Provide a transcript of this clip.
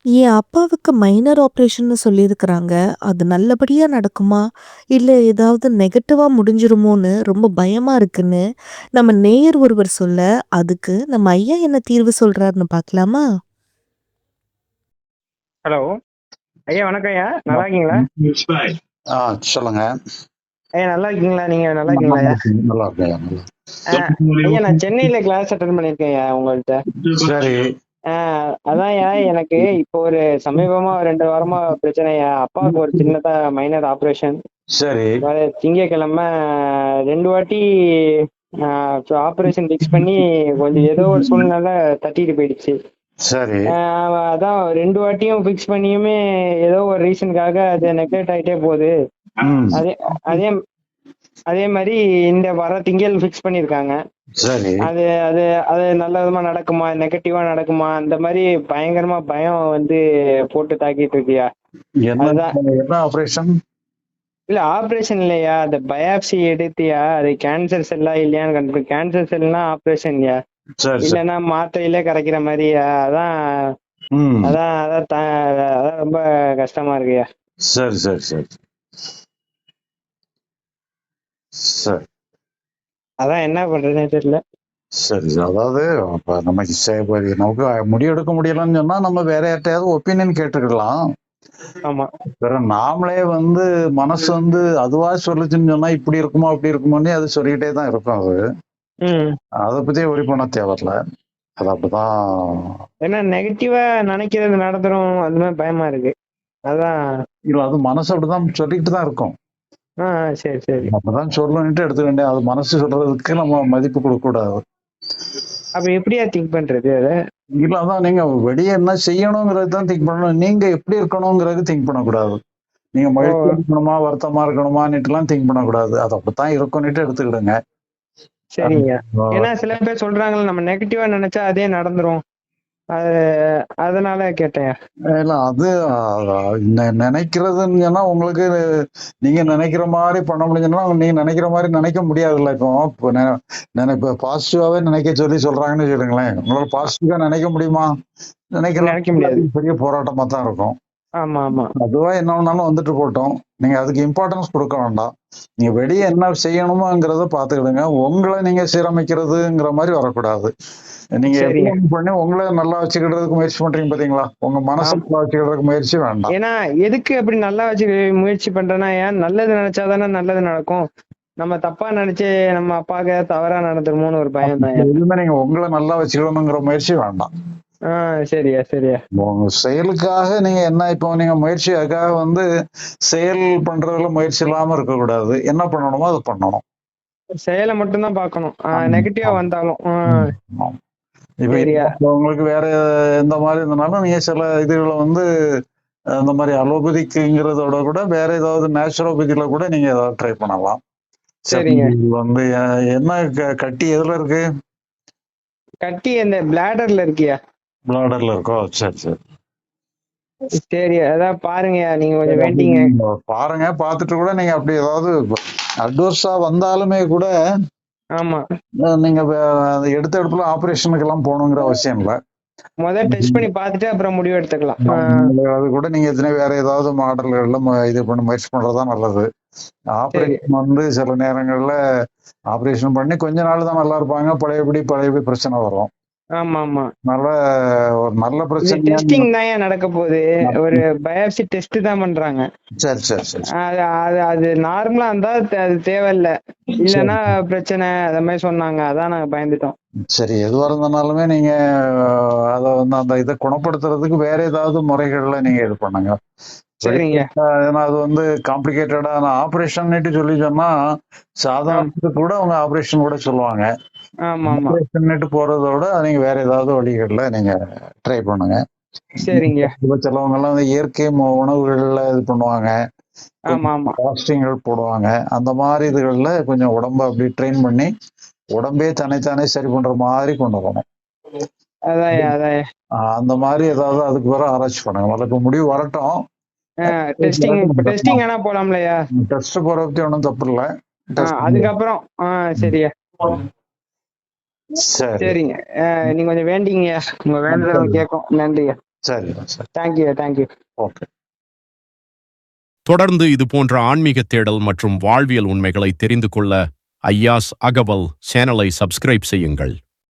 என் அப்பாவுக்கு மைனர் ஆப்ரேஷன்னு சொல்லியிருக்கிறாங்க. அது நல்லபடியா நடக்குமா? இல்ல ஏதாவது நெகட்டிவா முடிஞ்சிருமோன்னு ரொம்ப பயமா இருக்குன்னு, நம்ம நேயர் ஒருவர் சொல்ல, அதுக்கு நம்ம ஐயா என்ன தீர்வு சொல்றாருன்னு பார்க்கலாமா? ஹலோ ஐயா, வணக்கம் ஐயா. நல்லா இருக்கீங்களா? ஆ சொல்லுங்க. ஐயா நல்லா இருக்கீங்களா? நீங்க நல்லா நல்லா இருக்கீங்களா ஐயா? இருக்கேன், நல்லா இருக்கேன், நல்லா. ஐயா, நான் சென்னையில கிளாஸ் அட்டன் பண்ணியிருக்கேன் ஐயா உங்கள்கிட்ட. சரி. அதான் ஐயா, எனக்கு இப்போ ஒரு சமீபமா 2 வாரமா பிரச்சனையா. அப்பாவுக்கு ஒரு சின்னதா மைனர் ஆப்ரேஷன். சரி. வர திங்கட்கிழமை 2 வாட்டி ஆப்ரேஷன் ஃபிக்ஸ் பண்ணி கொஞ்சம் ஏதோ ஒரு சூழ்நிலை தட்டிட்டு போயிடுச்சு. சரி. அதான் 2 வாட்டியும் ஃபிக்ஸ் பண்ணியுமே ஏதோ ஒரு ரீசனுக்காக அது நெக்லெக்ட் ஆயிட்டே போகுது. ம். அதே அதே அதே மாதிரி இந்த வர திங்கள் ஃபிக்ஸ் பண்ணிருக்காங்க. சரி. அது அது அது நல்ல விதமா நடக்குமா, நெகட்டிவா நடக்குமா, அந்த மாதிரி பயங்கரமா பயம் வந்து போட்டு தாக்கிட்டு இருக்கியா. என்ன அதுதான். என்ன ஆபரேஷன்? இல்ல ஆபரேஷன் இல்லையா, அந்த பயாப்சி எடுத்தியா, அது கேன்சர் செல்லா இல்லையான்னு கண்டுபிடி. கேன்சர் செல்னா ஆபரேஷன்யா, சரி, சரி. இல்லைன்னா மாத்திரையிலே கரைக்கிற மாதிரியா. அதான் ம். அதான் அதான் அதான் ரொம்ப கஷ்டமா இருக்குயா. சரி, சரி, சரி. சரி, அதான் என்ன பண்றதுன்னே தெரியல. சரி. அதாவது அப்ப நமக்கு முடிவெடுக்க முடியலன்னு சொன்னா நம்ம வேற யார்ட்டையாவது ஒப்பீனியன் கேட்டுக்கலாம். ஆமா. வேற நாமளே வந்து மனசு வந்து அதுவா சொல்லுச்சுன்னு சொன்னா இப்படி இருக்குமா அப்படி இருக்குமோன்னு அது சொல்லிக்கிட்டே தான் இருக்கும். அது அதை பத்தி ஒரி பண்ண தேவையில்ல. அது அப்படிதான். ஏன்னா நெகட்டிவா நினைக்கிறது நடந்துரும், அது மாதிரி பயமா இருக்கு. அதான். இல்ல, அது மனசு அப்படிதான் சொல்லிக்கிட்டு தான் இருக்கும். சரி சரி. அப்பதான் சொல்லணும்ட்டு எடுத்துக்க வேண்டிய. அது மனசு சொல்றதுக்கு நம்ம மதிப்பு கொடுக்க கூடாது. அப்ப எப்படியா திங்க் பண்றது அத? இல்ல, அதான் நீங்க வெளியே என்ன செய்யணுங்கிறது தான் திங்க் பண்ணணும். நீங்க எப்படி இருக்கணுங்கிறது திங்க் பண்ணக்கூடாது. நீங்க மகிழ்ச்சியா இருக்கணுமா வருத்தமா இருக்கணுமான்னுட்டுலாம் திங்க் பண்ணக்கூடாது. அது அப்படித்தான் இருக்கும்னுட்டு எடுத்துக்கிடுங்க. சரிங்க. ஏன்னா சில பேர் சொல்றாங்கல்ல, நம்ம நெகட்டிவா நினைச்சா அதே நடந்துரும். அதனால கேட்டேன். இல்ல, அது நினைக்கிறதுன்னு சொன்னா உங்களுக்கு நீங்க நினைக்கிற மாதிரி பண்ண முடியும்னா நீங்க நினைக்கிற மாதிரி நினைக்க முடியாதுல்ல. இப்போ பாசிட்டிவாவே நினைக்க சொல்றாங்கன்னு சொல்லுங்களேன். உங்களால பாசிட்டிவா நினைக்க முடியுமா? நினைக்க முடியாது. பெரிய போராட்டமா தான் இருக்கும். ஆமா ஆமா. அதுவா என்ன வேணாலும் வந்துட்டு போட்டோம். நீங்க அதுக்கு இம்பார்ட்டன்ஸ் கொடுக்க வேண்டாம். நீங்க வெளியே என்ன செய்யணுமோங்கிறத பாத்துக்கிடுங்க. உங்களை நீங்க சீரமைக்கிறதுங்கிற மாதிரி வரக்கூடாது. நீங்க பண்ணி உங்களை நல்லா வச்சுக்கிறதுக்கு முயற்சி பண்றீங்க பாத்தீங்களா? உங்க மனசை நல்லா வச்சுக்கிறதுக்கு முயற்சி வேண்டாம். ஏன்னா எதுக்கு அப்படி நல்லா வச்சு முயற்சி பண்றேன்னா, ஏன் நல்லது நினைச்சாதானே நல்லது நடக்கும். நம்ம தப்பா நினைச்சு நம்ம அப்பாவுக்கு தவறா நடந்துருமோன்னு ஒரு பயம் தான். எதுவுமே நீங்க உங்களை நல்லா வச்சுக்கணுங்கிற முயற்சி வேண்டாம். சரியா சரியா. உங்க செயலுக்காக நீங்க என்ன, இப்போ நீங்க முயற்சிக்காக வந்து செயல் பண்றதுல முயற்சி இல்லாம இருக்க கூடாது. என்ன பண்ணணுமோ அதை பண்ணணும். செயலை மட்டும்தான் பார்க்கணும், நெகட்டிவா வந்தாலும். இப்ப உங்களுக்கு வேற எந்த மாதிரி இருந்தாலும் நீங்க சில இதுகளை வந்து இந்த மாதிரி அலோபதிக்குங்கிறதோட கூட வேற ஏதாவது நேச்சுரோபதியில கூட நீங்க ஏதாவது ட்ரை பண்ணலாம். சரிங்க. வந்து என்ன கட்டி எதுல இருக்கு? கட்டி அந்த பிளாடர்ல இருக்கியா? பிளாடர்ல இருக்கோ? சரி சரி சரி. அதான் பாருங்க, நீங்க கொஞ்சம் வேண்டிங்க. பாருங்க, பார்த்துட்டு கூட நீங்க அப்படி ஏதாவது அட்வர்ஸா வந்தாலுமே கூட ஆமா, நீங்க எடுத்த இடத்துல ஆபரேஷனுக்கு எல்லாம் போகணுங்கிற அவசியம் இல்லை. முதல்ல டெஸ்ட் பண்ணி பார்த்துட்டு அப்புறம் முடிவு எடுத்துக்கலாம். அது கூட நீங்க வேற ஏதாவது மாடல்கள்ல இது பண்ண முயற்சி பண்றதுதான் நல்லது. ஆபரேஷன் வந்து சில நேரங்கள்ல ஆபரேஷன் பண்ணி கொஞ்ச நாள் தான் நல்லா இருப்பாங்க, பழையபடி பிரச்சனை வரும். ஆமா ஆமா. ஒரு நல்ல பிரச்சனை. டெஸ்டிங் தான் நடக்க போகுது. ஒரு பயாப்சி டெஸ்ட் தான் பண்றாங்க. சரி சரி சரி. அது நார்மலா இருந்தா அது தேவையில்ல, இல்லன்னா பிரச்சனை அத மாதிரி சொன்னாங்க. அதான் நாங்க பயந்துட்டோம். சரி, எதுவா இருந்தாலுமே நீங்க அத வந்து அந்த இதை குணப்படுத்துறதுக்கு வேற ஏதாவது முறைகள்ல நீங்க இது பண்ணுங்க. சரிங்க. ஏன்னா அது வந்து காம்ப்ளிகேட்டடான ஆபரேஷன் சொல்லி சொன்னா சாதாரணத்துக்கு கூட அவங்க ஆபரேஷன் கூட சொல்லுவாங்க. ஆபரேஷன் போறதோட நீங்க வேற ஏதாவது வழிகள்ல நீங்க ட்ரை பண்ணுங்க. சரிங்க. சிலவங்க எல்லாம் இயற்கை உணவுகள்ல இது பண்ணுவாங்க, ஃபாஸ்டிங்கள் போடுவாங்க. அந்த மாதிரி இதுகள்ல கொஞ்சம் உடம்ப அப்படி ட்ரெயின் பண்ணி உடம்பே தன்னைத்தானே சரி பண்ற மாதிரி கொண்டு வரணும். அந்த மாதிரி ஏதாவது அதுக்கு வர ஆராய்ச்சி பண்ணுங்க. அதுக்கு முடிவு வரட்டும். டெஸ்டிங் ஆனா போலாம்லையா? டெஸ்ட் போற பத்தி ஒன்றும் தப்பு இல்லை. அதுக்கப்புறம் சரியா. சரிங்க. நீங்க கொஞ்சம் வேண்டிங்க, உங்க வேண்டுதல் கேட்கும். நன்றியா. சரி சரி. தேங்க்யூ. ஓகே. தொடர்ந்து இது போன்ற ஆன்மீக தேடல் மற்றும் வாழ்வியல் உண்மைகளை தெரிந்து கொள்ள ஐயாஸ் அகவல் சேனலை சப்ஸ்கிரைப் செய்யுங்கள்.